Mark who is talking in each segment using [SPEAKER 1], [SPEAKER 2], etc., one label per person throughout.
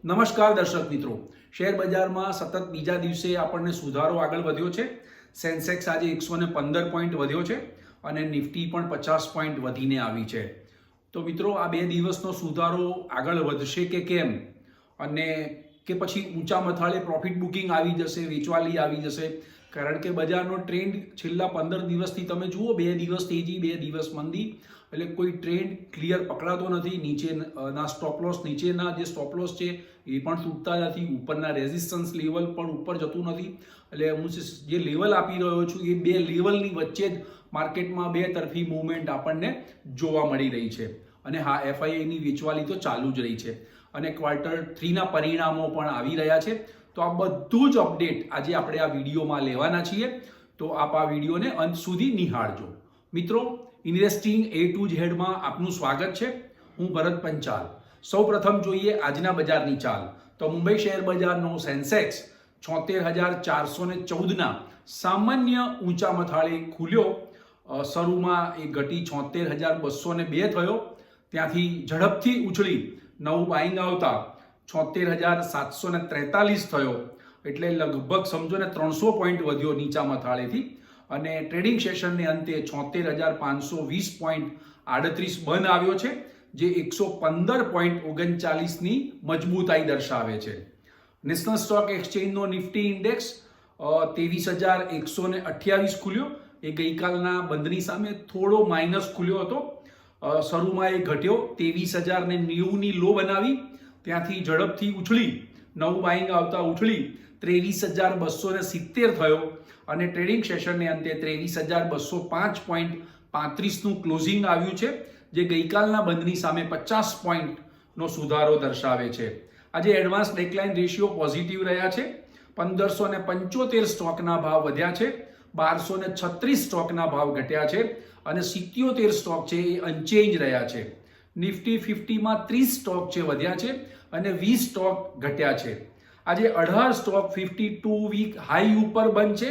[SPEAKER 1] નમસ્કાર દર્શક મિત્રો, શેર બજારમાં સતત બીજા દિવસે આપણને સુધારો આગળ વધ્યો છે. સેન્સેક્સ આજે 115 પોઈન્ટ વધ્યો છે અને નિફ્ટી પણ 50 પોઈન્ટ વધીને આવી છે. તો મિત્રો, આ બે દિવસનો સુધારો આગળ વધશે કે કેમ, અને કે પછી ઊંચા મથાળે પ્રોફિટ બુકિંગ આવી જશે, વેચવાલી આવી જશે? કારણ કે બજારનો ટ્રેન્ડ છેલ્લા 15 દિવસથી તમે જુઓ, 2 દિવસ તેજી, 2 દિવસ મંદી, એટલે કોઈ ટ્રેન્ડ ક્લિયર પકડાતો નથી. નીચેના સ્ટોપલોસ, નીચેના જે સ્ટોપલોસ છે એ પણ તૂટતા નથી, ઉપરના રેઝિસ્ટન્સ લેવલ પણ ઉપર જતું નથી. એટલે હું જે લેવલ આપી રહ્યો છું એ બે લેવલની વચ્ચે જ માર્કેટમાં બે તરફી મૂવમેન્ટ આપણને જોવા મળી રહી છે. અને હા, એફઆઈઆઈની વેચવાલી તો ચાલુ જ રહી છે અને Q3ના પરિણામો પણ આવી રહ્યા છે. તો આ બધું જ અપડેટ આજે આપણે આ વિડીયોમાં લેવાના છીએ. તો આપ આ વિડીયોને અંત સુધી નિહાળજો. મિત્રો, ઇન્વેસ્ટિંગ A to Z માં આપનું સ્વાગત છે. હું ભરત પંચાલ. સૌ પ્રથમ જોઈએ આજના બજારની ચાલ. તો મુંબઈ શેર બજારનો સેન્સેક્સ 76,414ના સામાન્ય ઊંચા મથાળે ખુલ્યો. શરૂમાં એ ઘટી 76,202 થયો. ત્યાંથી ઝડપથી ઉછળી નવું બાઇંગ આવતા 76,743 થયો. એટલે લગભગ સમજો ને 300 પોઈન્ટ વધ્યો નીચા મથાળેથી. અને ટ્રેડિંગ સેશનને અંતે 76,520.38 બંધ આવ્યો છે, જે 115.39ની મજબૂતાઈ દર્શાવે છે. નેશનલ સ્ટોક એક્સચેન્જનો નિફ્ટી ઇન્ડેક્સ 23,128 ખુલ્યો. એ ગઈકાલના બંધની સામે થોડો માઇનસ ખુલ્યો હતો. શરૂમાં એ ઘટ્યો, 23,090ની લો બનાવી, ત્યાંથી ઝડપથી ઉછળી નવું બાઇંગ આવતા ઉછળી 23,270 થયો અને ટ્રેડિંગ સેશનને અંતે 23,205.35નું ક્લોઝિંગ આવ્યું છે, જે ગઈકાલના બંધની સામે 50 પોઈન્ટનો સુધારો દર્શાવે છે. આજે એડવાન્સ ડેકલાઇન રેશિયો પોઝિટિવ રહ્યા છે. 1,575 સ્ટોકના ભાવ વધ્યા છે, 1,236 સ્ટોકના ભાવ ઘટ્યા છે અને 77 સ્ટોક છે એ અનચેન્જ રહ્યા છે. નિફ્ટી 50માં 30 સ્ટોક છે વધ્યા છે અને 20 સ્ટોક ઘટ્યા છે. આજે 18 સ્ટોક 52 વીક હાઈ ઉપર બંધ છે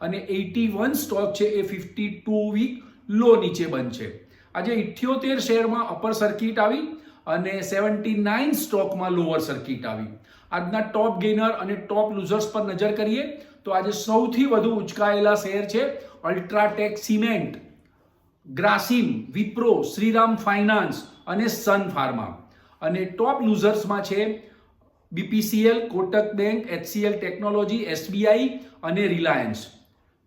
[SPEAKER 1] અને 81 સ્ટોક છે એ 52 વીક લો નીચે બંધ છે. આજે 78 શેરમાં અપર સર્કિટ આવી અને 79 સ્ટોકમાં લોઅર સર્કિટ આવી. આજના ટોપ ગેઇનર અને ટોપ લૂઝર્સ પર નજર કરીએ તો આજે સૌથી વધુ ઉચકાયેલા શેર છે UltraTech cement, Grasim, Wipro, Shriram finance અને સન ફાર્મા. અને ટોપ લૂઝર્સમાં છે BPCL, Kotak bank, HCL technology, SBI અને રિલાયન્સ.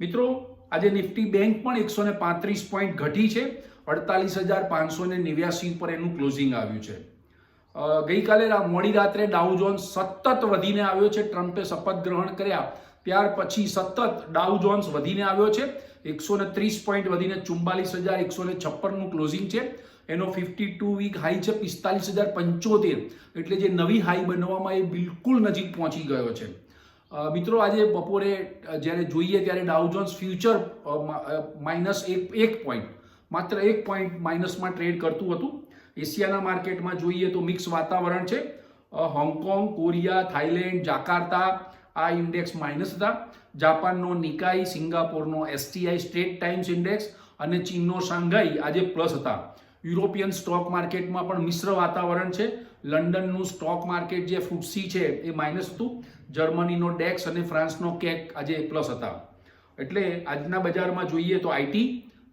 [SPEAKER 1] મિત્રો, આજે નિફ્ટી બેંક પણ 135 પોઈન્ટ ઘટી છે, 48,589 પર એનું ક્લોઝિંગ આવ્યું છે. ગઈકાલે મોડી રાત્રે ડાઉ જોન્સ સતત વધીને આવ્યો છે. ટ્રમ્પે શપથ ગ્રહણ કર્યા ત્યાર પછી સતત ડાઉ જોન્સ વધીને આવ્યો છે. 130 પોઈન્ટ વધીને 44,156નું ક્લોઝિંગ છે. એનો 52 વીક હાઈ છે 45,075, એટલે જે નવી હાઈ બનવામાં એ બિલકુલ નજીક પહોંચી ગયો છે. મિત્રો, આજે બપોરે જ્યારે જોઈએ ત્યારે ડાઉ જોન્સ ફ્યુચર માઇનસ એક પોઈન્ટ, માત્ર 1 પોઈન્ટ માઇનસમાં ટ્રેડ કરતું હતું. એશિયાના માર્કેટમાં જોઈએ તો મિક્સ વાતાવરણ છે. હોંગકોંગ, કોરિયા, થાઈલેન્ડ, જાકાર્તા આ ઇન્ડેક્સ માઇનસ હતા. જાપાનનો નિકાઈ, સિંગાપોરનો STI સ્ટેટ ટાઈમ્સ ઇન્ડેક્સ અને ચીનનો શાંઘાઈ આજે પ્લસ હતા. યુરોપિયન સ્ટોક માર્કેટમાં પણ મિશ્ર વાતાવરણ છે. લંડનનું સ્ટોક માર્કેટ જે ફૂટસી છે એ માઇનસ હતું. જર્મનીનો ડેક્સ અને ફ્રાન્સનો કેક આજે પ્લસ હતા. એટલે આજના બજારમાં જોઈએ તો IT,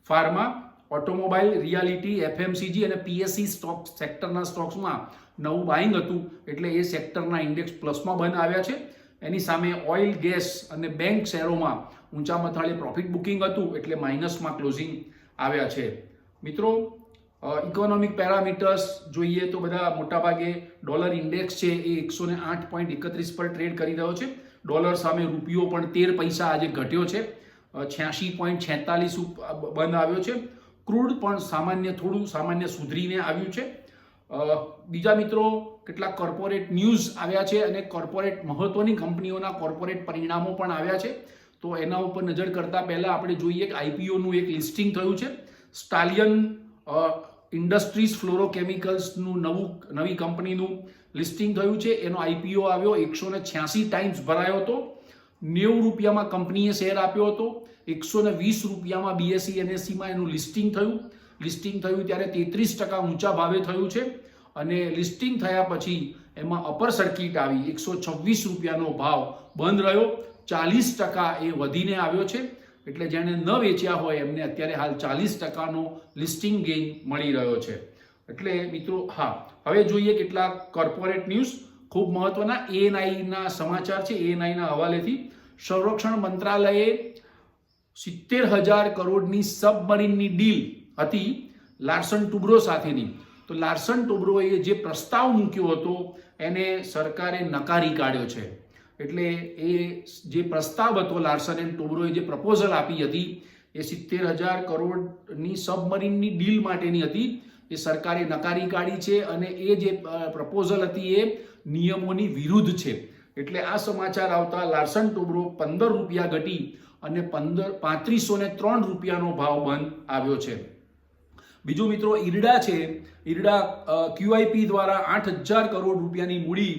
[SPEAKER 1] pharma, automobile, reality, FMCG અને PSE સ્ટોક સેક્ટરના સ્ટોક્સમાં નવું બાઇંગ હતું, એટલે એ સેક્ટરના ઇન્ડેક્સ પ્લસમાં બંધ આવ્યા છે. એની સામે ઓઇલ, ગેસ અને બેંક શેરોમાં ઊંચા મથાળે પ્રોફિટ બુકિંગ હતું, એટલે માઇનસમાં ક્લોઝિંગ આવ્યા છે. મિત્રો, ઇકોનોમિક પેરામીટર્સ જોઈએ તો બધા મોટાભાગે ડોલર ઇન્ડેક્સ છે એ 108.31 પર ટ્રેડ કરી રહ્યો છે. ડોલર સામે રૂપિયો પણ 13 પૈસા આજે ઘટ્યો છે, 86.46 બંધ આવ્યો છે. ક્રૂડ પણ થોડું સામાન્ય સુધરીને આવ્યું છે. બીજા મિત્રો, કેટલાક કોર્પોરેટ ન્યૂઝ આવ્યા છે અને કોર્પોરેટ મહત્વની કંપનીઓના કોર્પોરેટ પરિણામો પણ આવ્યા છે. તો એના ઉપર નજર કરતા પહેલા આપણે જોઈએ કે IPOનું એક લિસ્ટિંગ થયું છે. સ્ટાલિયન ઇન્ડસ્ટ્રીઝ ફ્લોરોકેમિકલ્સનું નવી કંપનીનું લિસ્ટિંગ થયું છે. એનો IPO આવ્યો, 186 ટાઈમ્સ ભરાયો હતો. 90 રૂપિયામાં કંપનીએ શેર આપ્યો હતો. 120 રૂપિયામાં BSE NSEમાં એનું લિસ્ટિંગ થયું. લિસ્ટિંગ થયું ત્યારે 33% ઊંચા ભાવે થયું છે અને લિસ્ટિંગ થયા પછી એમાં અપર સર્કિટ આવી 126 રૂપિયાનો ભાવ બંધ રહ્યો, 40% એ વધીને આવ્યો છે. એટલે જેણે ન વેચ્યા હોય એમને અત્યારે હાલ 40%નો લિસ્ટિંગ ગેઇન મળી રહ્યો છે. એટલે મિત્રો હવે જોઈએ કેટલાક કોર્પોરેટ ન્યૂઝ ખૂબ મહત્વના. ANIના સમાચાર છે. ANIના હવાલેથી સંરક્ષણ મંત્રાલયે 70,000 કરોડની સબમરીનની ડીલ હતી લાર્સન ટુબ્રો સાથેની. તો લાર્સન ટુબ્રોએ જે પ્રસ્તાવ મૂક્યો હતો એને સરકારે નકારી કાઢ્યો છે. એટલે એ જે પ્રસ્તાવ હતો લાર્સન એન્ડ ટુબ્રોએ જે પ્રપોઝલ આપી હતી એ 70,000 કરોડની સબમરીનની ડીલ માટેની હતી. એ સરકારે નકારી કાઢી છે અને એ જે પ્રપોઝલ હતી એ નિયમોની વિરુદ્ધ છે. એટલે આ સમાચાર આવતા લાર્સન ટુબ્રો 15 રૂપિયા ઘટી અને 3503 રૂપિયાનો ભાવ બંધ આવ્યો છે. બીજું મિત્રો ઈરડા છે. ઈરડા QIP દ્વારા 8,000 કરોડ રૂપિયાની મૂડી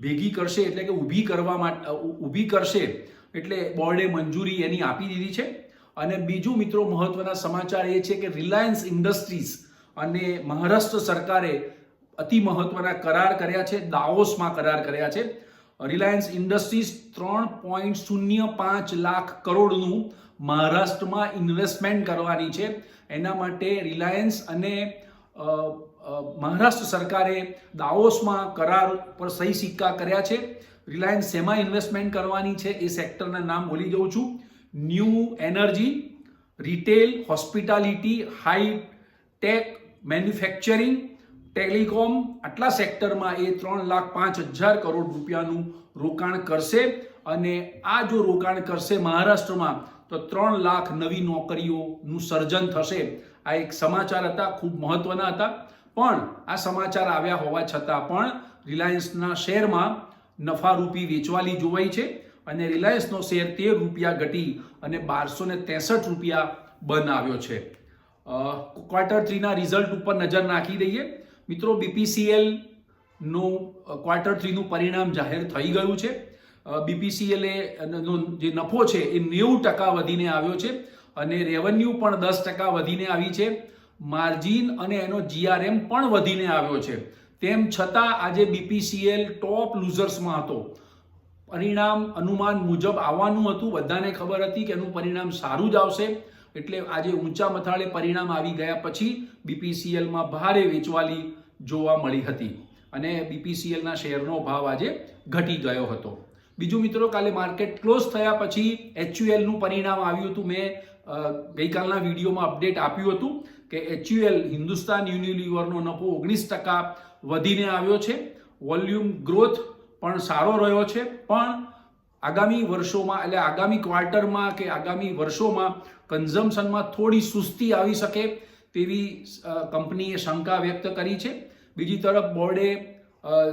[SPEAKER 1] ભેગી કરશે, એટલે કે ઊભી કરશે. એટલે બોર્ડે મંજૂરી એની આપી દીધી છે. અને બીજું મિત્રો મહત્વના સમાચાર એ છે કે રિલાયન્સ ઇન્ડસ્ટ્રીઝ અને મહારાષ્ટ્ર સરકારે અતિ મહત્વના કરાર કર્યા છે. દાવોસમાં કરાર કર્યા છે. રિલાયન્સ ઇન્ડસ્ટ્રીઝ 3.05 લાખ કરોડનું મહારાષ્ટ્રમાં ઇન્વેસ્ટમેન્ટ કરવાની છે. એના માટે રિલાયન્સ અને મહારાષ્ટ્ર સરકારે દાવોસમાં કરાર પર સહી સિક્કા કર્યા છે. રિલાયન્સ શેમાં ઇન્વેસ્ટમેન્ટ કરવાની છે એ સેક્ટરના નામ ભૂલી જાઉં છું. New energy, retail, hospitality, high tech, manufacturing, telecom, આટલા સેક્ટરમાં એ 3,05,000 કરોડ રૂપિયાનું રોકાણ કરશે. અને આ જો રોકાણ કરશે મહારાષ્ટ્રમાં તો 3 લાખ નવી નોકરીઓનું સર્જન થશે. આ એક સમાચાર હતા, ખૂબ મહત્વના હતા. પણ આ સમાચાર આવ્યા હોવા છતાં પણ રિલાયન્સના શેરમાં નફારૂપી વેચવાલી જોવાઈ છે અને રિલાયન્સનો શેર 13 રૂપિયા ઘટી અને 1263 રૂપિયા બંધ આવ્યો છે. Q3ના રિઝલ્ટ ઉપર નજર નાખી દઈએ મિત્રો. BPCL નું Q3નું પરિણામ જાહેર થઈ ગયું છે. BPCL નો જે નફો છે એ 90% વધીને આવ્યો છે અને રેવન્યુ પણ 10% વધીને આવી છે. માર્જિન અને એનો GRM પણ વધીને આવ્યો છે. તેમ છતાં આજે BPCL ટોપ લૂઝર્સમાં હતો. પરિણામ અનુમાન મુજબ આવવાનું હતું. બધાને ખબર હતી કે એનું પરિણામ સારું જ આવશે. એટલે આજે ઊંચા મથાળે પરિણામ આવી ગયા પછી BPCLમાં ભારે વેચવાલી જોવા મળી હતી અને BPCLના શેરનો ભાવ આજે ઘટી ગયો હતો. બીજું મિત્રો, કાલે માર્કેટ ક્લોઝ થયા પછી HULનું પરિણામ આવ્યું હતું. મેં ગઈકાલના વિડીયોમાં અપડેટ આપ્યું હતું કે HUL હિન્દુસ્તાન યુનિલિવરનો નફો 19% વધીને આવ્યો છે. વોલ્યુમ ગ્રોથ પણ સારો રહ્યો છે. પણ આગામી વર્ષોમાં એટલે આગામી ક્વાર્ટરમાં કે આગામી વર્ષોમાં કન્ઝમ્પશનમાં થોડી સુસ્તી આવી શકે તેવી કંપનીએ શંકા વ્યક્ત કરી છે. બીજી તરફ બોર્ડે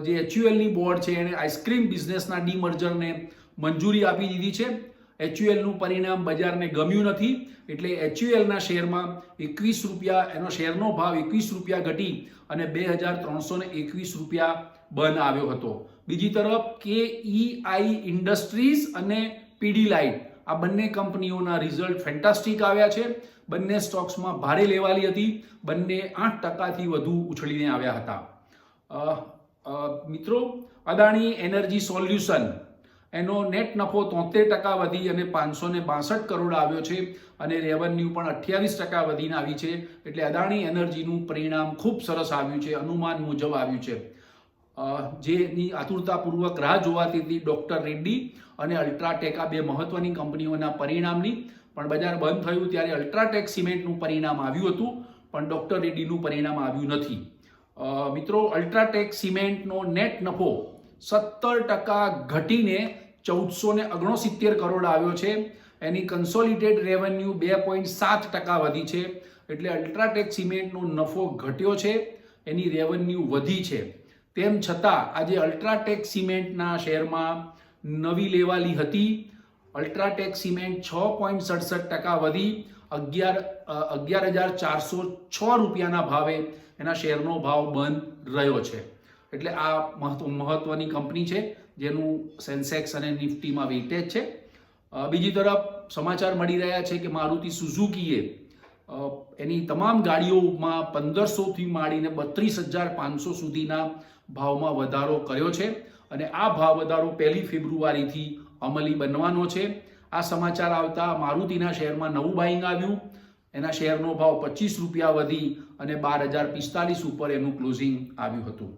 [SPEAKER 1] જે HULની બોર્ડ છે એણે આઈસ્ક્રીમ બિઝનેસના ડીમર્જરને મંજૂરી આપી દીધી છે. HULનું પરિણામ બજારને ગમ્યું નથી એટલે HULના શેરમાં 21 રૂપિયા એનો શેરનો ભાવ 21 રૂપિયા ઘટી અને 2,321 રૂપિયા બંધ આવ્યો હતો. બીજી તરફ KEI ઇન્ડસ્ટ્રીઝ અને પીડીલાઇટ આ બંને કંપનીઓના રિઝલ્ટ ફેન્ટાસ્ટિક આવ્યા છે. બંને સ્ટોક્સમાં ભારે લેવાલી હતી. બંને 8%થી વધુ ઉછળીને આવ્યા હતા. મિત્રો, અદાણી એનર્જી સોલ્યુશન એનો નેટ નફો 73% વધી અને 562 કરોડ આવ્યો છે અને રેવન્યુ પણ 28% વધીને આવી છે. એટલે અદાણી એનર્જીનું પરિણામ ખૂબ સરસ આવ્યું છે, અનુમાન મુજબ આવ્યું છે. જેની આતુરતાપૂર્વક રાહ જોવાતી હતી ડોક્ટર રેડ્ડી અને અલ્ટ્રાટેક, આ બે મહત્વની કંપનીઓના પરિણામની. પણ બજાર બંધ થયું ત્યારે અલ્ટ્રાટેક સિમેન્ટનું પરિણામ આવ્યું હતું પણ ડોક્ટર રેડ્ડીનું પરિણામ આવ્યું નથી. મિત્રો, અલ્ટ્રાટેક સિમેન્ટનો નેટ નફો 17% ઘટીને 1469 કરોડ આવ્યો છે. એની કન્સોલિડેટેડ રેવન્યુ 2.7% વધી છે. એટલે અલ્ટ્રાટેક સિમેન્ટનો નફો ઘટ્યો છે, એની રેવન્યુ વધી છે. તેમ છતાં આજે અલ્ટ્રાટેક સિમેન્ટના શેરમાં નવી લેવાલી હતી. અલ્ટ્રાટેક સિમેન્ટ 6.67% વધી 11,406 રૂપિયાના ભાવે એના શેરનો ભાવ બંધ રહ્યો છે. એટલે આ મહત્વની કંપની છે જેનું સેન્સેક્સ અને નિફ્ટીમાં વેઇટેજ છે. બીજી તરફ સમાચાર મળી રહ્યા છે કે મારુતિ સુઝુકીએ એની તમામ ગાડીઓમાં 1,500થી માંડીને 32,500 સુધીના ભાવમાં વધારો કર્યો છે અને આ ભાવ વધારો 1 ફેબ્રુઆરીથી અમલી બનવાનો છે. આ સમાચાર આવતા મારુતિના શેરમાં નવું બાઇંગ આવ્યું. એના શેરનો ભાવ 25 રૂપિયા વધી અને 12,045 ઉપર એનું ક્લોઝિંગ આવ્યું હતું.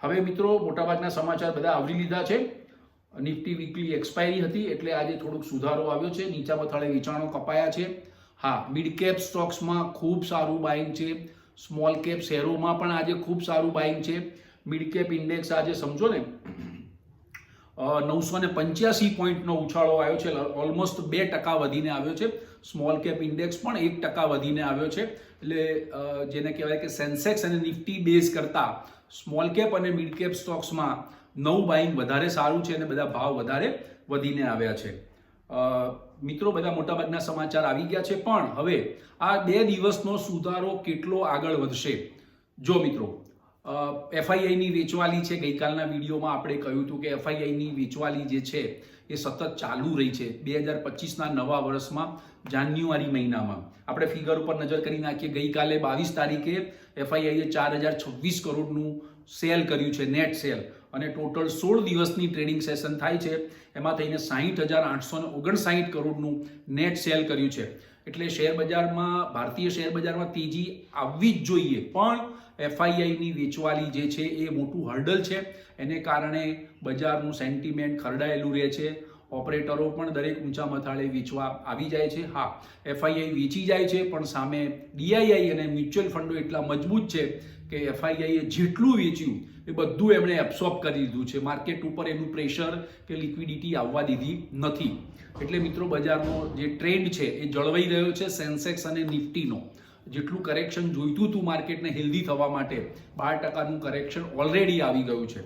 [SPEAKER 1] હવે મિત્રો મોટાભાગના સમાચાર બધા આવરી લીધા છે. નિફ્ટી વીકલી એક્સપાયરી હતી એટલે આજે થોડોક સુધારો આવ્યો છે. નીચા મથાળે વેચાણો કપાયા છે. હા, મિડ કેપ સ્ટોક્સમાં ખૂબ સારું બાઇંગ છે. સ્મોલ કેપ શેરોમાં પણ આજે ખૂબ સારું બાઇંગ છે. મિડ કેપ ઇન્ડેક્સ આજે સમજો ને 985 પોઈન્ટનો ઉછાળો આવ્યો છે, ઓલમોસ્ટ 2% વધીને આવ્યો છે. સ્મોલ કેપ ઇન્ડેક્સ પણ 1% વધીને આવ્યો છે. એટલે જેને કહેવાય કે સેન્સેક્સ અને નિફ્ટી બેઝ કરતા સ્મોલ કેપ અને મિડ કેપ સ્ટોક્સમાં નવું બાઇંગ વધારે સારું છે અને બધા ભાવ વધારે વધીને આવ્યા છે. મિત્રો બધા મોટાભાગના સમાચાર આવી ગયા છે, પણ હવે આ 2 દિવસનો સુધારો કેટલો આગળ વધશે? જો મિત્રો, એફઆઈઆઈની વેચવાલી છે. ગઈકાલના વિડીયોમાં આપણે કહ્યું હતું કે એફઆઈઆઈની વેચવાલી જે છે એ સતત ચાલુ રહી છે. 2025ના નવા વર્ષમાં જાન્યુઆરી મહિનામાં આપણે ફિગર ઉપર નજર કરી નાખીએ. ગઈકાલે 22 તારીખે એફઆઈઆઈએ 4,026 કરોડનું સેલ કર્યું છે, નેટ સેલ, અને ટોટલ 16 દિવસની ટ્રેડિંગ સેશન થાય છે. એમાં થઈને 60,859 કરોડનું નેટ સેલ કર્યું છે. એટલે શેર બજારમાં, ભારતીય શેર બજારમાં તેજી આવવી જ જોઈએ, પણ એફઆઈઆઈની વેચવાલી જે છે એ મોટું હર્ડલ છે. એને કારણે બજારનું સેન્ટિમેન્ટ ખરડાયેલું રહે છે. ઓપરેટરો પણ દરેક ઊંચા મથાળે વેચવા આવી જાય છે. હા, એફઆઈઆઈ વેચી જાય છે, પણ સામે ડીઆઈઆઈ અને મ્યુચ્યુઅલ ફંડો એટલા મજબૂત છે કે એફઆઈઆઈએ જેટલું વેચ્યું એ બધું એમણે એબ્સોર્બ કરી દીધું છે. માર્કેટ ઉપર એનું પ્રેશર કે લિક્વિડિટી આવવા દીધી નથી. એટલે મિત્રો બજારનો જે ટ્રેન્ડ છે એ જળવાઈ રહ્યો છે. સેન્સેક્સ અને નિફ્ટીનો જેટલું કરેક્શન જોઈતું હતું માર્કેટને હેલ્ધી થવા માટે, 12%નું કરેક્શન ઓલરેડી આવી ગયું છે.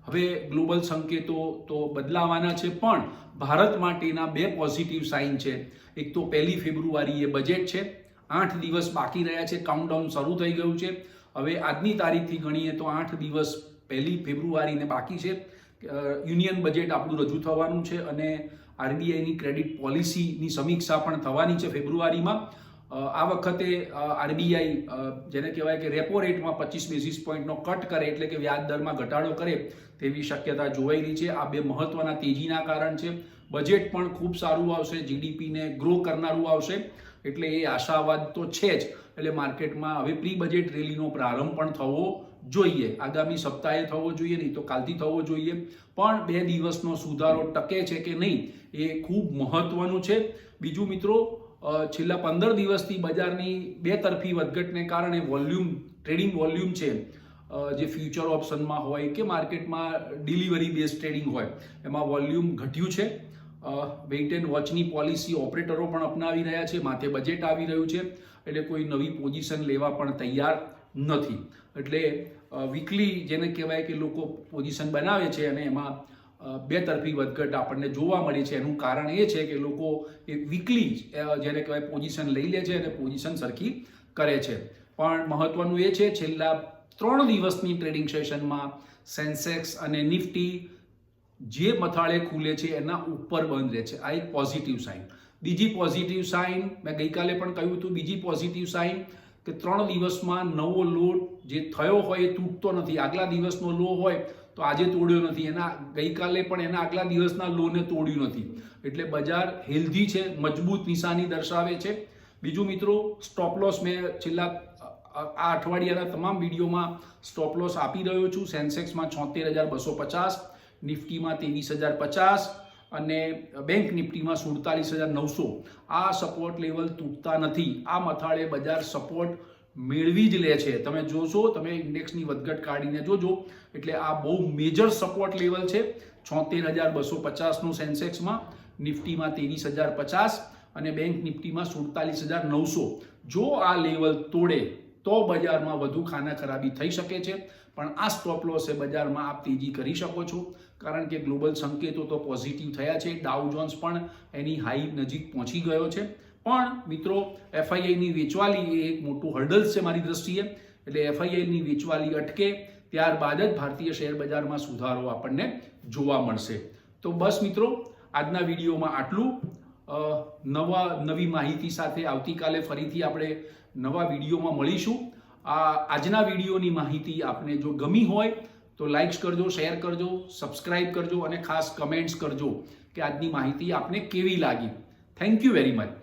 [SPEAKER 1] હવે ગ્લોબલ સંકેતો તો બદલાવાના છે, પણ ભારત માટેના 2 પોઝિટિવ સાઇન છે. એક તો 1 ફેબ્રુઆરીએ બજેટ છે. 8 દિવસ બાકી રહ્યા છે. કાઉન્ટડાઉન શરૂ થઈ ગયું છે. હવે આજની તારીખથી ગણીએ તો 8 દિવસ 1 ફેબ્રુઆરીને બાકી છે. યુનિયન બજેટ આપણું રજૂ થવાનું છે અને આરબીઆઈની ક્રેડિટ પોલિસીની સમીક્ષા પણ થવાની છે ફેબ્રુઆરીમાં. આ વખતે આરબીઆઈ જેને કહેવાય કે રેપો રેટમાં 25 બેઝિસ પોઈન્ટનો કટ કરે, એટલે કે વ્યાજ દરમાં ઘટાડો કરે તેવી શક્યતા જોવાઈ રહી છે. આ 2 મહત્વના તેજીના કારણ છે. બજેટ પણ ખૂબ સારું આવશે, જીડીપીને ગ્રો કરનારું આવશે, એટલે એ આશાવાદ તો છે જ. એટલે માર્કેટમાં હવે પ્રી બજેટ રેલીનો પ્રારંભ પણ થવો જોઈએ. આગામી સપ્તાહે થવો જોઈએ, નહીં તો કાલથી થવો જોઈએ. પણ 2 દિવસનો સુધારો ટકે છે કે નહીં એ ખૂબ મહત્વનું છે. બીજું મિત્રો, છેલ્લા 15 દિવસથી બજારની 2 તરફી વધઘટને કારણે ટ્રેડિંગ વોલ્યુમ છે જે ફ્યુચર ઓપ્શનમાં હોય કે માર્કેટમાં ડિલિવરી બેઝ ટ્રેડિંગ હોય એમાં વોલ્યુમ ઘટ્યું છે. વેઇટ એન્ડ વોચની પોલિસી ઓપરેટરો પણ અપનાવી રહ્યા છે. માથે બજેટ આવી રહ્યું છે એટલે કોઈ નવી પોઝિશન લેવા પણ તૈયાર નથી. એટલે વીકલી જેને કહેવાય કે લોકો પોઝિશન બનાવે છે અને એમાં 2 તરફી વધઘટ આપણને જોવા મળી છે. એનું કારણ એ છે કે લોકો એ વીકલી જેને કહેવાય પોઝિશન લઈ લે છે અને પોઝિશન સરખી કરે છે. પણ મહત્વનું એ છે છેલ્લા 3 દિવસની ટ્રેડિંગ સેશનમાં સેન્સેક્સ અને નિફ્ટી જે મથાળે ખુલે છે એના ઉપર બંધ રહે છે. આ એક પોઝિટિવ સાઇન. બીજી પોઝિટિવ સાઇન મેં ગઈકાલે પણ કહ્યું હતું. બીજી પોઝિટિવ સાઇન કે 3 દિવસમાં નવો લો જે થયો હોય એ તૂટતો નથી. આગલા દિવસનો લો હોય તો આજે તોડ્યો નથી, એના ગઈકાલે પણ એના આગલા દિવસના લોને તોડ્યું નથી. એટલે બજાર હેલ્ધી છે, મજબૂત નિશાની દર્શાવે છે. બીજું મિત્રો, સ્ટોપ લોસ મેં છેલ્લા આ અઠવાડિયાના તમામ વિડીયોમાં સ્ટોપ લોસ આપી રહ્યો છું. સેન્સેક્સમાં 76,250, નિફ્ટીમાં 23,050 અને બેંક નિફ્ટીમાં 47,900. આ સપોર્ટ લેવલ તૂટતા નથી. આ મથાળે બજાર સપોર્ટ મેળવી જ લે છે. તમે જોશો, તમે ઇન્ડેક્સની વધઘટ કાઢીને જોજો, એટલે આ બહુ મેજર સપોર્ટ લેવલ છે. 76,250નું સેન્સેક્સમાં, નિફ્ટીમાં 23,050 અને બેંક નિફ્ટીમાં 47,900. જો આ લેવલ તોડે તો બજારમાં વધુ ખાના ખરાબી થઈ શકે છે. પણ આ સ્ટોપ લોસે બજારમાં આપ તેજી કરી શકો છો, કારણ કે ગ્લોબલ સંકેતો તો પોઝિટિવ થયા છે. ડાઉ જોન્સ પણ એની હાઈ નજીક પહોંચી ગયો છે. પણ મિત્રો, એફઆઈઆઈની વેચવાલી એ એક મોટું હર્ડલ છે મારી દ્રષ્ટિએ. એટલે એફઆઈઆઈની વેચવાલી અટકે ત્યારબાદ જ ભારતીય શેર બજારમાં સુધારો આપણને જોવા મળશે. તો બસ મિત્રો, આજના વિડીયોમાં આટલું. નવી માહિતી સાથે આવતીકાલે ફરીથી આપણે નવા વિડીયોમાં મળીશું. આજના વિડીયોની માહિતી આપને જો ગમી હોય તો લાઇક્સ કરજો, શેર કરજો, સબસ્ક્રાઇબ કરજો અને ખાસ કમેન્ટ્સ કરજો કે આજની માહિતી આપને કેવી લાગી. Thank you very much.